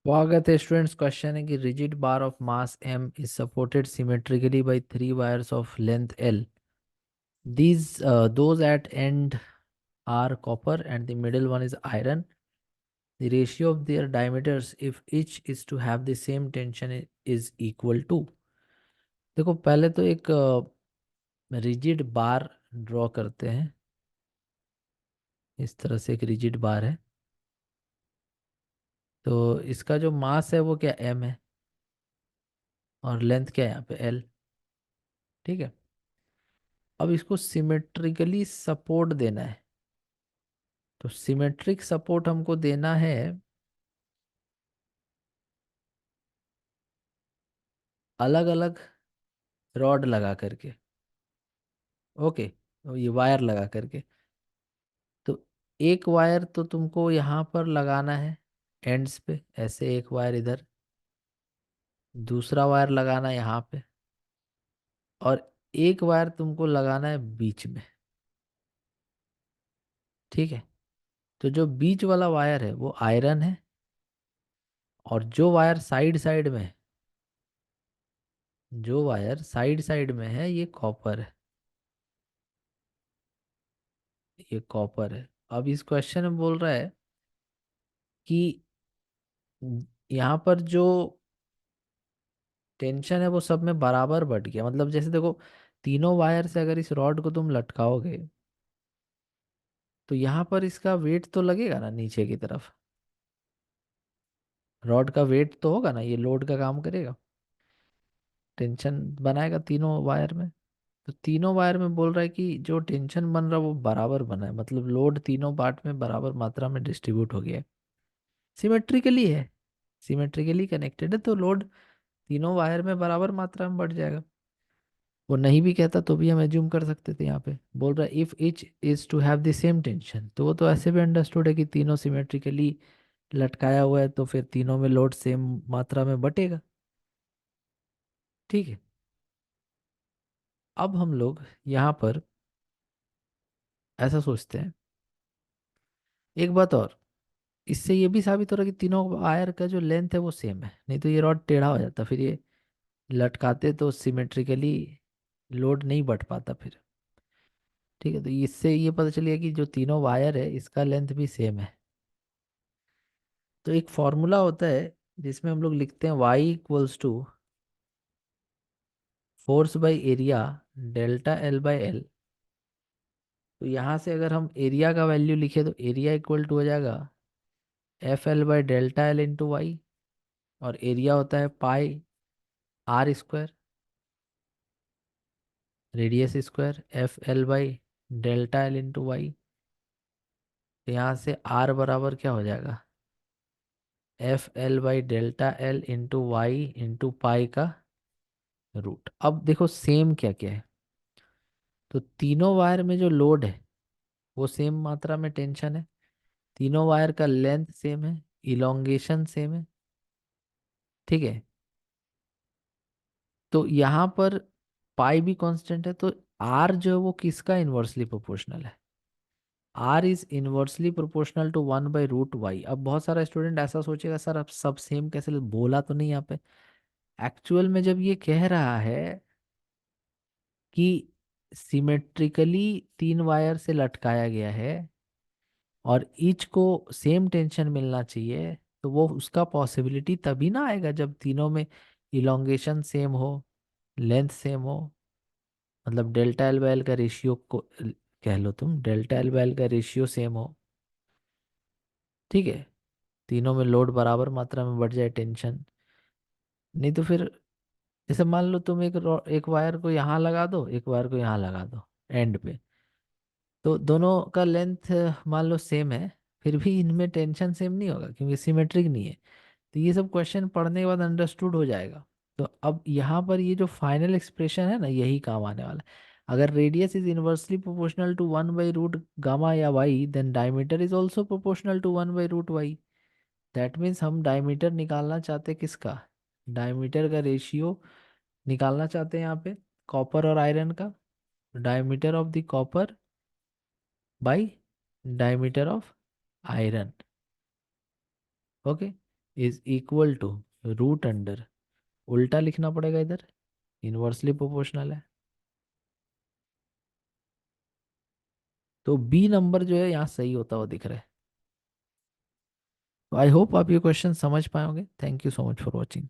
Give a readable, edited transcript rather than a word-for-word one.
स्वागत है students. Question है कि rigid bar of mass m is supported symmetrically by three wires of length l. These those at end are copper and the middle one is iron. The ratio of their diameters if each is to have the same tension is equal to. देखो पहले तो एक rigid bar draw करते हैं। इस तरह से एक रिजिड बार है, तो इसका जो मास है वो क्या m है और लेंथ क्या है यहाँ पे l। ठीक है। अब इसको सिमेट्रिकली सपोर्ट देना है, तो सिमेट्रिक सपोर्ट हमको देना है अलग अलग रॉड लगा करके। ओके, तो ये वायर लगा करके, तो एक वायर तो तुमको यहाँ पर लगाना है एंड्स पे, ऐसे एक वायर इधर, दूसरा वायर लगाना है यहाँ पे, और एक वायर तुमको लगाना है बीच में। ठीक है। तो जो बीच वाला वायर है वो आयरन है, और जो वायर साइड साइड में है, जो वायर साइड साइड में है ये कॉपर है, ये कॉपर है। अब इस क्वेश्चन में बोल रहा है कि यहाँ पर जो टेंशन है वो सब में बराबर बढ़ गया। मतलब जैसे देखो, तीनों वायर से अगर इस रॉड को तुम लटकाओगे तो यहाँ पर इसका वेट तो लगेगा ना नीचे की तरफ। रॉड का वेट तो होगा ना, ये लोड का काम करेगा, टेंशन बनाएगा तीनों वायर में। तो तीनों वायर में बोल रहा है कि जो टेंशन बन रहा है वो बराबर बना है, मतलब लोड तीनों पार्ट में बराबर मात्रा में डिस्ट्रीब्यूट हो गया है। सिमेट्रिकली है, सिमेट्रिकली कनेक्टेड है, तो लोड तीनों वायर में बराबर मात्रा में बढ़ जाएगा। वो नहीं भी कहता तो भी हम एज्यूम कर सकते थे। यहाँ पे बोल रहा है if each is to have the same tension, तो वो तो ऐसे भी अंडरस्टूड है कि तीनों सिमेट्रिकली लटकाया हुआ है, तो फिर तीनों में लोड सेम मात्रा में बटेगा। ठीक है। अब हम लोग यहाँ पर ऐसा सोचते हैं, एक बात और, इससे ये भी साबित हो रहा है कि तीनों वायर का जो लेंथ है वो सेम है, नहीं तो ये रॉड टेढ़ा हो जाता, फिर ये लटकाते तो सिमेट्रिकली लोड नहीं बढ़ पाता फिर। ठीक है। तो इससे ये पता चलिए कि जो तीनों वायर है इसका लेंथ भी सेम है। तो एक फॉर्मूला होता है जिसमें हम लोग लिखते हैं y = force by area delta L by L. तो यहाँ से अगर हम एरिया का वैल्यू लिखे तो एरिया इक्वल टू हो जाएगा FL/ΔL × y, और एरिया होता है पाई r², radius square FL/ΔL × y। तो यहाँ से r बराबर क्या हो जाएगा, FL/ΔL × y × पाई का रूट। अब देखो सेम क्या क्या है, तो तीनों वायर में जो लोड है वो सेम मात्रा में टेंशन है, तीनों वायर का लेंथ सेम है, इलोंगेशन सेम है। ठीक है। तो यहाँ पर पाई भी कांस्टेंट है, तो आर जो है वो किसका इन्वर्सली प्रोपोर्शनल है, R is inversely proportional to 1/√y। अब बहुत सारा स्टूडेंट ऐसा सोचेगा सर अब सब सेम कैसे, बोला तो नहीं यहाँ पे। एक्चुअल में जब ये कह रहा है कि सिमेट्रिकली तीन वायर से लटकाया गया है और ईच को सेम टेंशन मिलना चाहिए, तो वो उसका पॉसिबिलिटी तभी ना आएगा जब तीनों में इलोंगेशन सेम हो, लेंथ सेम हो। मतलब डेल्टा एल बाई एल का रेशियो को कह लो तुम, डेल्टा एल बाई एल का रेशियो सेम हो। ठीक है। तीनों में लोड बराबर मात्रा में बढ़ जाए टेंशन। नहीं तो फिर जैसे मान लो तुम एक वायर को यहाँ लगा दो, एक वायर को यहाँ लगा दो एंड पे, तो दोनों का लेंथ मान लो सेम है, फिर भी इनमें टेंशन सेम नहीं होगा क्योंकि सिमेट्रिक नहीं है। तो ये सब क्वेश्चन पढ़ने के बाद अंडरस्टूड हो जाएगा। तो अब यहाँ पर ये जो फाइनल एक्सप्रेशन है ना यही काम आने वाला है। अगर radius is inversely proportional to 1/√γ या y, then diameter is also proportional to 1/√y। That means हम डायमीटर निकालना चाहते हैं किसका, डायमीटर का रेशियो निकालना चाहते हैं यहाँ पे कॉपर और आयरन का, diameter of the copper by diameter of iron. Okay. Is equal to root under, उल्टा लिखना पड़ेगा इधर, इन्वर्सली प्रोपोर्शनल है। तो बी नंबर जो है यहाँ सही होता हुआ दिख रहा है। तो आई होप आप ये क्वेश्चन समझ पाए होंगे। Thank you so much for watching.